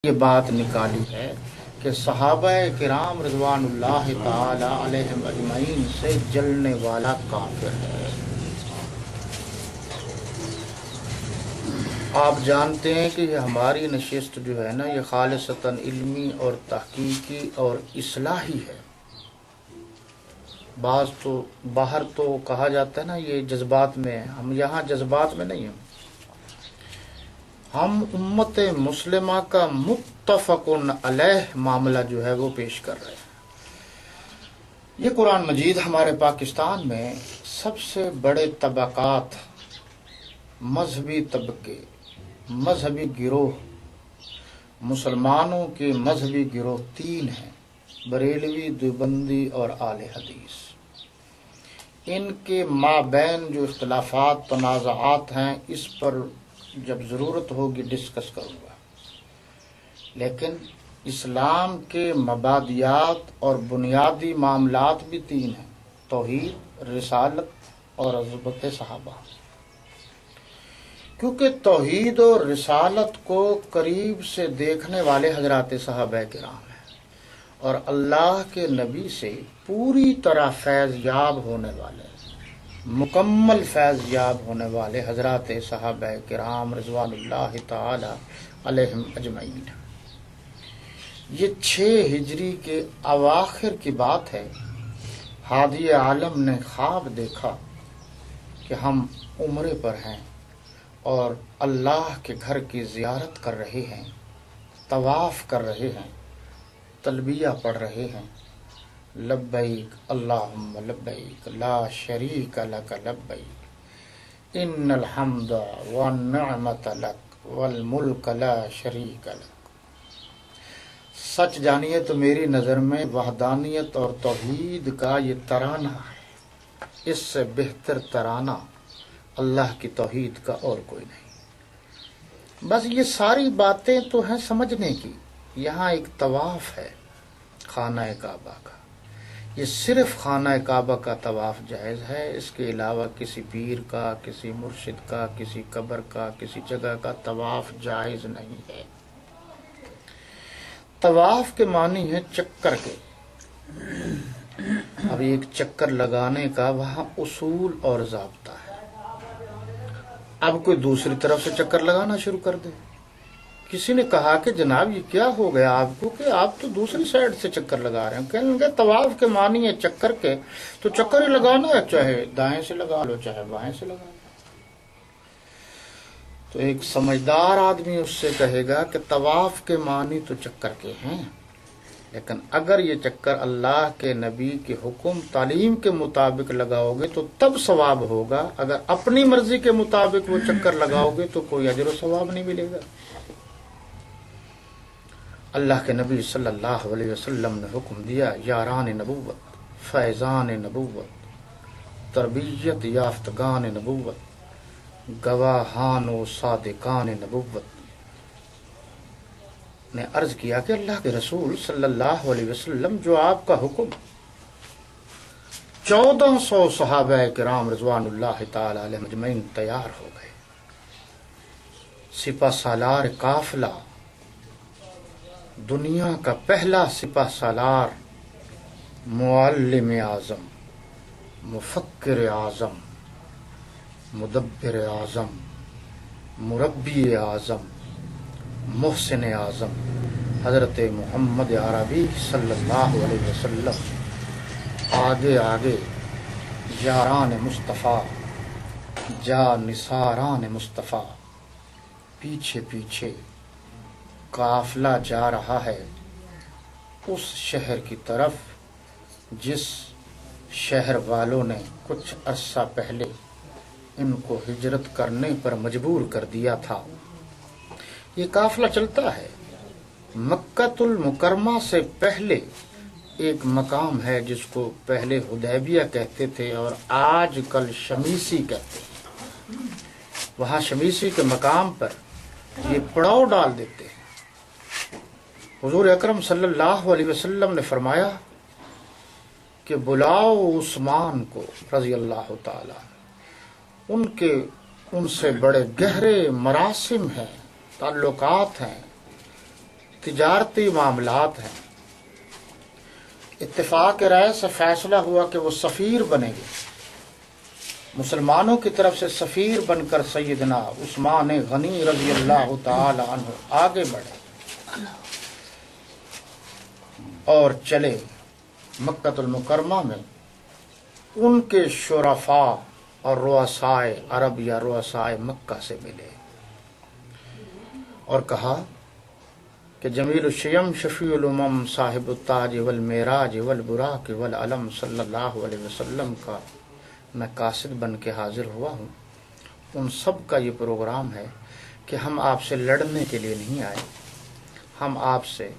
یہ بات نکالی ہے کہ صحابہ کرام رضوان اللہ تعالی علیہم اجمعین سے جلنے والا کافر ہے۔ آپ جانتے ہیں کہ یہ ہماری نشست جو ہے نا، یہ خالصتاً علمی اور تحقیقی اور اصلاحی ہے۔ بعض تو باہر تو کہا جاتا ہے نا یہ جذبات میں ہے، ہم یہاں جذبات میں نہیں ہیں، ہم امت مسلمہ کا متفق علیہ معاملہ جو ہے وہ پیش کر رہے ہیں۔ یہ قرآن مجید ہمارے پاکستان میں سب سے بڑے طبقات، مذہبی طبقے، مذہبی گروہ، مسلمانوں کے مذہبی گروہ تین ہیں: بریلوی، دیوبندی اور اہل حدیث۔ ان کے مابین جو اختلافات تنازعات ہیں اس پر جب ضرورت ہوگی ڈسکس کروں گا، لیکن اسلام کے مبادیات اور بنیادی معاملات بھی تین ہیں: توحید، رسالت اور عظمت صحابہ۔ کیونکہ توحید اور رسالت کو قریب سے دیکھنے والے حضرات صحابہ کرام ہیں، اور اللہ کے نبی سے پوری طرح فیض یاب ہونے والے، مکمل فیض یاب ہونے والے حضرات صحابہ کرام رضوان اللہ تعالی علیہم اجمعین۔ یہ 6 ہجری کے اواخر کی بات ہے۔ ہادی عالم نے خواب دیکھا کہ ہم عمرے پر ہیں اور اللہ کے گھر کی زیارت کر رہے ہیں، طواف کر رہے ہیں، تلبیہ پڑھ رہے ہیں: لبیک اللہم لبیک لا شریک لک لبیک ان الحمد والنعمت لک والملک لا شریک لک۔ سچ جانیے تو میری نظر میں وحدانیت اور توحید کا یہ ترانہ ہے، اس سے بہتر ترانہ اللہ کی توحید کا اور کوئی نہیں۔ بس یہ ساری باتیں تو ہیں سمجھنے کی۔ یہاں ایک طواف ہے خانہ کعبہ کا، یہ صرف خانہ کعبہ کا طواف جائز ہے، اس کے علاوہ کسی پیر کا، کسی مرشد کا، کسی قبر کا، کسی جگہ کا طواف جائز نہیں ہے۔ طواف کے معنی ہے چکر کے۔ اب ایک چکر لگانے کا وہاں اصول اور ضابطہ ہے۔ اب کوئی دوسری طرف سے چکر لگانا شروع کر دے۔ کسی نے کہا کہ جناب یہ کیا ہو گیا آپ کو کہ آپ تو دوسری سائڈ سے چکر لگا رہے ہیں؟ کہیں گے طواف کے معنی ہے چکر کے، تو چکر ہی لگانا ہے، چاہے دائیں سے لگا لو چاہے بائیں سے لگا لو۔ تو ایک سمجھدار آدمی اس سے کہے گا کہ طواف کے معنی تو چکر کے ہیں، لیکن اگر یہ چکر اللہ کے نبی کے حکم تعلیم کے مطابق لگاؤ گے تو تب ثواب ہوگا، اگر اپنی مرضی کے مطابق وہ چکر لگاؤ گے تو کوئی اجر و ثواب نہیں ملے گا۔ اللہ کے نبی صلی اللہ علیہ وسلم نے حکم دیا: یاران نبوت، فیضان نبوت، تربیت یافتگان نبوت، گواہان و صادقان نبوت۔ نے عرض کیا کہ اللہ کے رسول صلی اللہ علیہ وسلم، جو آپ کا حکم 1400 صحابہ کرام رضوان اللہ تعالی علیہ اجمعین تیار ہو گئے، سپہ سالار قافلہ، دنیا کا پہلا سپہ سالار، معلم اعظم، مفکر اعظم، مدبر اعظم، مربی اعظم، محسن اعظم حضرت محمد عربی صلی اللہ علیہ وسلم، آگے آگے یاران مصطفیٰ، جا نثاران مصطفیٰ، پیچھے پیچھے قافلہ جا رہا ہے اس شہر کی طرف جس شہر والوں نے کچھ عرصہ پہلے ان کو ہجرت کرنے پر مجبور کر دیا تھا۔ یہ قافلہ چلتا ہے۔ مکۃ المکرمہ سے پہلے ایک مقام ہے جس کو پہلے حدیبیہ کہتے تھے اور آج کل شمیسی کہتے ہیں۔ وہاں شمیسی کے مقام پر یہ پڑاؤ ڈال دیتے ہیں۔ حضور اکرم صلی اللہ علیہ وسلم نے فرمایا کہ بلاؤ عثمان کو رضی اللہ تعالی، ان سے بڑے گہرے مراسم ہیں، تعلقات ہیں، تجارتی معاملات ہیں، اتفاق رائے سے فیصلہ ہوا کہ وہ سفیر بنے گے۔ مسلمانوں کی طرف سے سفیر بن کر سیدنا عثمان غنی رضی اللہ تعالی عنہ آگے بڑھے اور چلے مکۃ المکرمہ میں۔ ان کے شرفاء اور رؤسائے عرب یا رؤسائے مکہ سے ملے اور کہا کہ جمیل الشیم شفیع الامم صاحب التاج والمعراج والبراق والعلم صلی اللہ علیہ وسلم کا میں قاصد بن کے حاضر ہوا ہوں۔ ان سب کا یہ پروگرام ہے کہ ہم آپ سے لڑنے کے لیے نہیں آئے، ہم آپ سے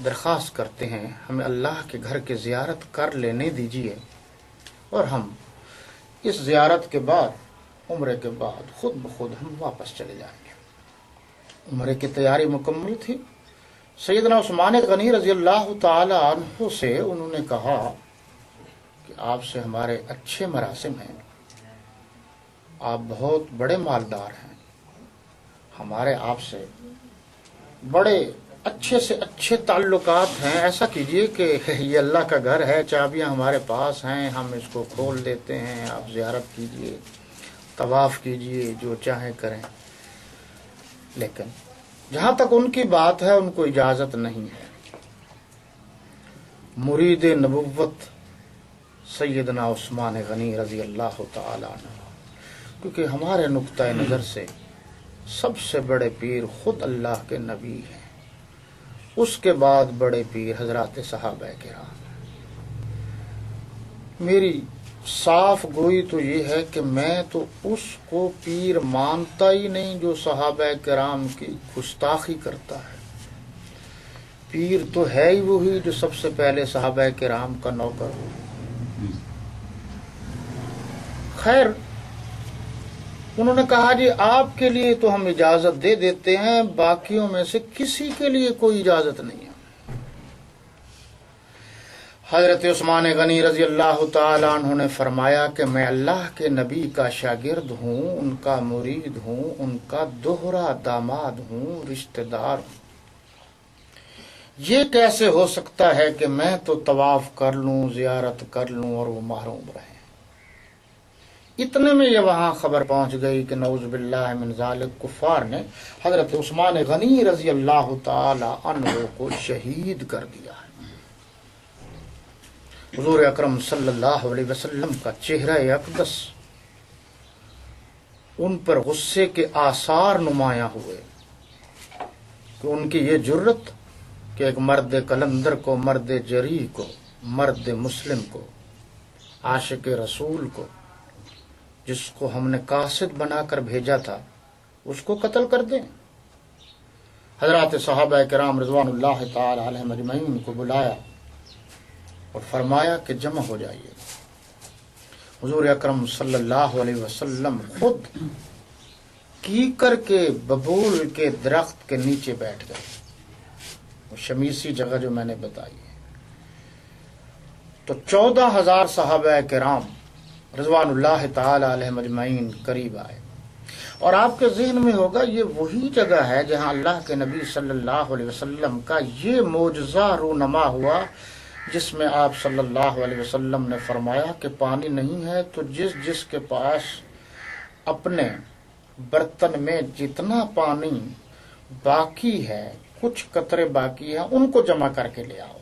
درخواست کرتے ہیں ہمیں اللہ کے گھر کی زیارت کر لینے دیجیے، اور ہم اس زیارت کے بعد عمرے کے بعد خود بخود ہم واپس چلے جائیں گے۔ عمرے کی تیاری مکمل تھی۔ سیدنا عثمان غنی رضی اللہ تعالی عنہ سے انہوں نے کہا کہ آپ سے ہمارے اچھے مراسم ہیں، آپ بہت بڑے مالدار ہیں، ہمارے آپ سے بڑے اچھے سے اچھے تعلقات ہیں، ایسا کیجئے کہ یہ اللہ کا گھر ہے، چابیاں ہمارے پاس ہیں، ہم اس کو کھول دیتے ہیں، آپ زیارت کیجئے، طواف کیجئے، جو چاہیں کریں۔ لیکن جہاں تک ان کی بات ہے ان کو اجازت نہیں ہے۔ مرید نبوت سیدنا عثمان غنی رضی اللہ تعالی عنہ، کیونکہ ہمارے نقطہ نظر سے سب سے بڑے پیر خود اللہ کے نبی ہیں، اس کے بعد بڑے پیر حضرات صحابہ کرام۔ میری صاف گوئی تو یہ ہے کہ میں تو اس کو پیر مانتا ہی نہیں جو صحابہ کرام کی گستاخی کرتا ہے۔ پیر تو ہے ہی وہی جو سب سے پہلے صحابہ کرام کا نوکر ہو۔ خیر، انہوں نے کہا جی آپ کے لیے تو ہم اجازت دے دیتے ہیں، باقیوں میں سے کسی کے لیے کوئی اجازت نہیں ہے۔ حضرت عثمان غنی رضی اللہ تعالی عنہ نے فرمایا کہ میں اللہ کے نبی کا شاگرد ہوں، ان کا مرید ہوں، ان کا دوہرا داماد ہوں، رشتہ دار ہوں۔ یہ کیسے ہو سکتا ہے کہ میں تو طواف کر لوں، زیارت کر لوں اور وہ محروم رہیں؟ اتنے میں یہ وہاں خبر پہنچ گئی کہ نعوذ باللہ من ذالک کفار نے حضرت عثمان غنی رضی اللہ تعالی عنہ کو شہید کر دیا ہے۔ حضور اکرم صلی اللہ علیہ وسلم کا چہرہ اقدس ان پر غصے کے آثار نمایاں ہوئے کہ ان کی یہ جرت کہ ایک مرد کلندر کو، مرد جری کو، مرد مسلم کو، عاشق رسول کو، جس کو ہم نے قاصد بنا کر بھیجا تھا، اس کو قتل کر دیں۔ حضرات صحابہ کرام رضوان اللہ تعالی علیہم اجمعین کو بلایا اور فرمایا کہ جمع ہو جائیے۔ حضور اکرم صلی اللہ علیہ وسلم خود کیکر کے ببول کے درخت کے نیچے بیٹھ گئے، وہ شمیسی جگہ جو میں نے بتائی ہے۔ تو 14,000 صحابہ کرام رضوان اللہ تعالی علیہم اجمعین قریب آئے، اور آپ کے ذہن میں ہوگا یہ وہی جگہ ہے جہاں اللہ کے نبی صلی اللہ علیہ وسلم کا یہ معجزہ رونما ہوا، جس میں آپ صلی اللہ علیہ وسلم نے فرمایا کہ پانی نہیں ہے تو جس جس کے پاس اپنے برتن میں جتنا پانی باقی ہے، کچھ قطرے باقی ہیں، ان کو جمع کر کے لے آؤ۔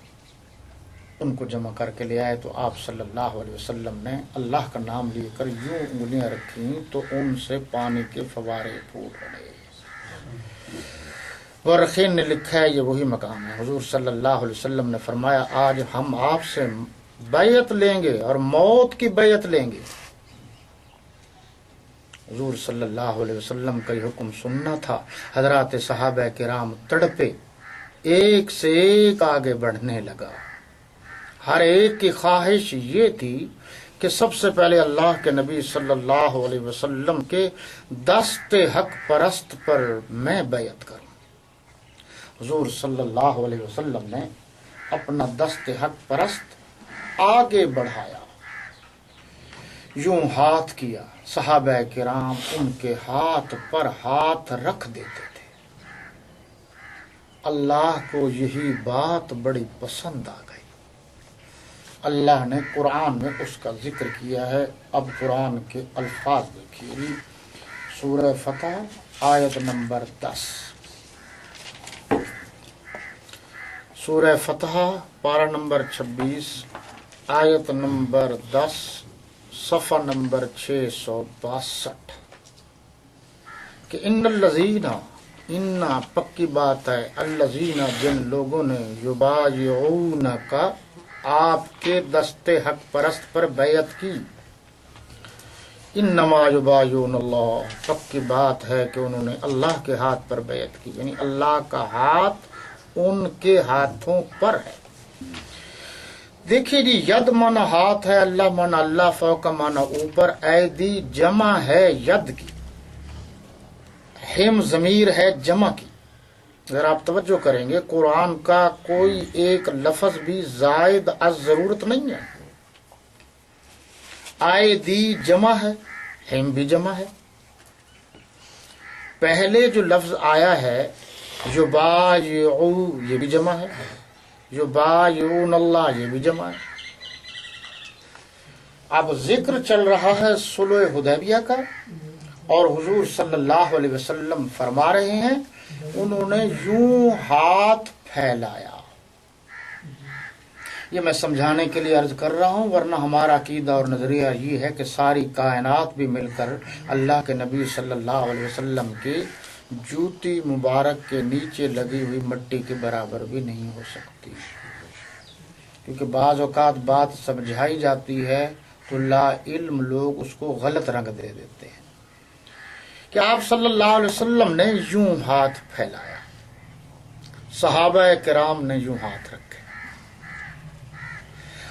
ان کو جمع کر کے لے آئے تو آپ صلی اللہ علیہ وسلم نے اللہ کا نام لے کر یوں انگلیاں رکھیں تو ان سے پانی کے فوارے پھوٹ پڑے۔ ورخین نے لکھا ہے یہ وہی مقام ہے۔ حضور صلی اللہ علیہ وسلم نے فرمایا آج ہم آپ سے بیعت لیں گے اور موت کی بیعت لیں گے۔ حضور صلی اللہ علیہ وسلم کا یہ حکم سننا تھا۔ حضرات صحابہ کرام تڑپے، ایک سے ایک آگے بڑھنے لگا۔ ہر ایک کی خواہش یہ تھی کہ سب سے پہلے اللہ کے نبی صلی اللہ علیہ وسلم کے دست حق پرست پر میں بیعت کروں۔ حضور صلی اللہ علیہ وسلم نے اپنا دست حق پرست آگے بڑھایا، یوں ہاتھ کیا، صحابہ کرام ان کے ہاتھ پر ہاتھ رکھ دیتے تھے۔ اللہ کو یہی بات بڑی پسند آ گئی۔ اللہ نے قرآن میں اس کا ذکر کیا ہے۔ اب قرآن کے الفاظ دیکھیے، سورہ فتح آیت نمبر 10۔ سورہ فتح پارہ نمبر 26 آیت نمبر 10 صفحہ نمبر 662 کہ ان الذین، ان پکی بات ہے، الذین جن لوگوں نے یبایعونک آپ کے دست حق پرست پر بیعت کی، انما یبایعون اللہ، پکی بات ہے کہ انہوں نے اللہ کے ہاتھ پر بیعت کی، یعنی اللہ کا ہاتھ ان کے ہاتھوں پر ہے۔ دیکھیے جی، ید مانا ہاتھ ہے، اللہ مانا اللہ، فوق مانا اوپر، ایدی جمع ہے ید کی، ہم ضمیر ہے جمع کی۔ اگر آپ توجہ کریں گے قرآن کا کوئی ایک لفظ بھی زائد از ضرورت نہیں ہے۔ ایدی جمع ہے، ہم بھی جمع ہے۔ پہلے جو لفظ آیا ہے یبایعو، یہ بھی جمع ہے، یبایعون اللہ، یہ بھی جمع ہے۔ اب ذکر چل رہا ہے صلح حدیبیہ کا، اور حضور صلی اللہ علیہ وسلم فرما رہے ہیں انہوں نے یوں ہاتھ پھیلایا۔ یہ میں سمجھانے کے لیے عرض کر رہا ہوں، ورنہ ہمارا عقیدہ اور نظریہ یہ ہے کہ ساری کائنات بھی مل کر اللہ کے نبی صلی اللہ علیہ وسلم کی جوتی مبارک کے نیچے لگی ہوئی مٹی کے برابر بھی نہیں ہو سکتی، کیونکہ بعض اوقات بات سمجھائی جاتی ہے تو لا علم لوگ اس کو غلط رنگ دے دیتے ہیں کہ آپ صلی اللہ علیہ وسلم نے یوں ہاتھ پھیلایا، صحابہ کرام نے یوں ہاتھ رکھے۔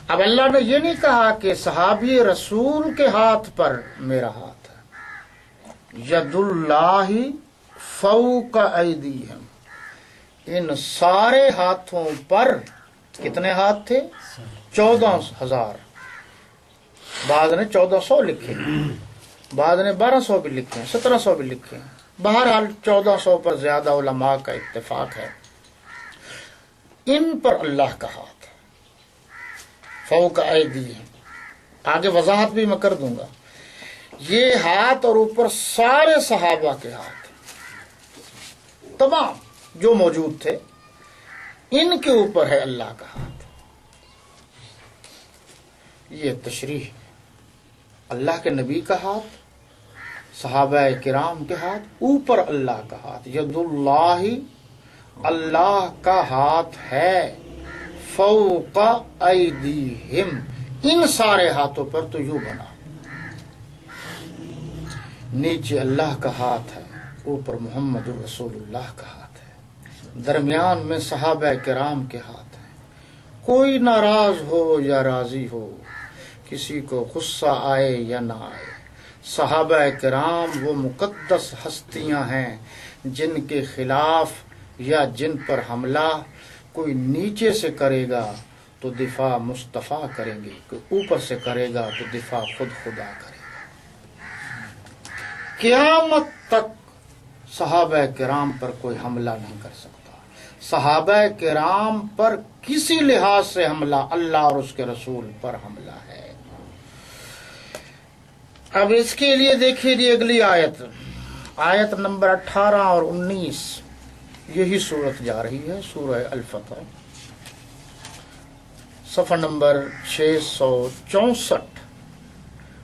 اب اللہ نے یہ نہیں کہا کہ صحابی رسول کے ہاتھ پر میرا ہاتھ ہے، ید اللہ فوق ایدیہم، ان سارے ہاتھوں پر کتنے ہاتھ تھے؟ 14,000۔ بعض نے 1400 لکھے، بعض نے 1200 بھی لکھے، 1700 بھی لکھے، بہرحال 1400 پر زیادہ علماء کا اتفاق ہے۔ ان پر اللہ کا ہاتھ ہے، فوق ایدیہم۔ آگے وضاحت بھی میں کر دوں گا۔ یہ ہاتھ اور اوپر سارے صحابہ کے ہاتھ، تمام جو موجود تھے، ان کے اوپر ہے اللہ کا ہاتھ۔ یہ تشریح، اللہ کے نبی کا ہاتھ، صحابہ کرام کے ہاتھ، اوپر اللہ کا ہاتھ، ید اللہ، اللہ کا ہاتھ ہے، فوق ایدیہم، ان سارے ہاتھوں پر تو یوں بنا، نیچے اللہ کا ہاتھ ہے، اوپر محمد رسول اللہ کا ہاتھ ہے، درمیان میں صحابہ کرام کے ہاتھ ہیں۔ کوئی ناراض ہو یا راضی ہو، کسی کو غصہ آئے یا نہ آئے، صحابہ کرام وہ مقدس ہستیاں ہیں جن کے خلاف یا جن پر حملہ کوئی نیچے سے کرے گا تو دفاع مصطفیٰ کریں گے، کوئی اوپر سے کرے گا تو دفاع خود خدا کرے گا۔ قیامت تک صحابہ کرام پر کوئی حملہ نہیں کر سکتا۔ صحابہ کرام پر کسی لحاظ سے حملہ اللہ اور اس کے رسول پر حملہ ہے۔ اب اس کے لیے دیکھیے جی اگلی آیت، آیت نمبر 18 اور 19، یہی صورت جا رہی ہے، سورہ الفتح، صفحہ نمبر 664۔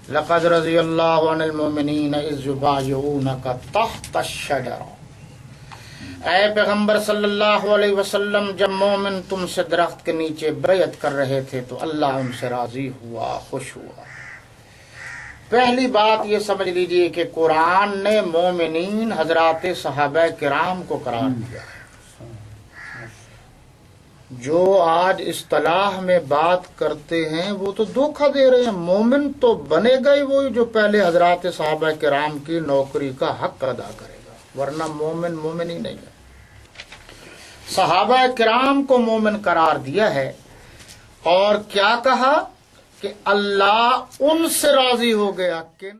لقد رضی اللہ عن المؤمنین اذ یبایعونک تحت الشجرہ، اے پیغمبر صلی اللہ علیہ وسلم جب مومن تم سے درخت کے نیچے بیعت کر رہے تھے تو اللہ ان سے راضی ہوا، خوش ہوا۔ پہلی بات یہ سمجھ لیجئے کہ قرآن نے مومنین حضرات صحابہ کرام کو قرار دیا ہے۔ جو آج اصطلاح میں بات کرتے ہیں وہ تو دھوکہ دے رہے ہیں۔ مومن تو بنے گا ہی وہی جو پہلے حضرات صحابہ کرام کی نوکری کا حق ادا کرے گا، ورنہ مومن مومن ہی نہیں ہے۔ صحابہ کرام کو مومن قرار دیا ہے، اور کیا کہا کہ اللہ ان سے راضی ہو گیا کہ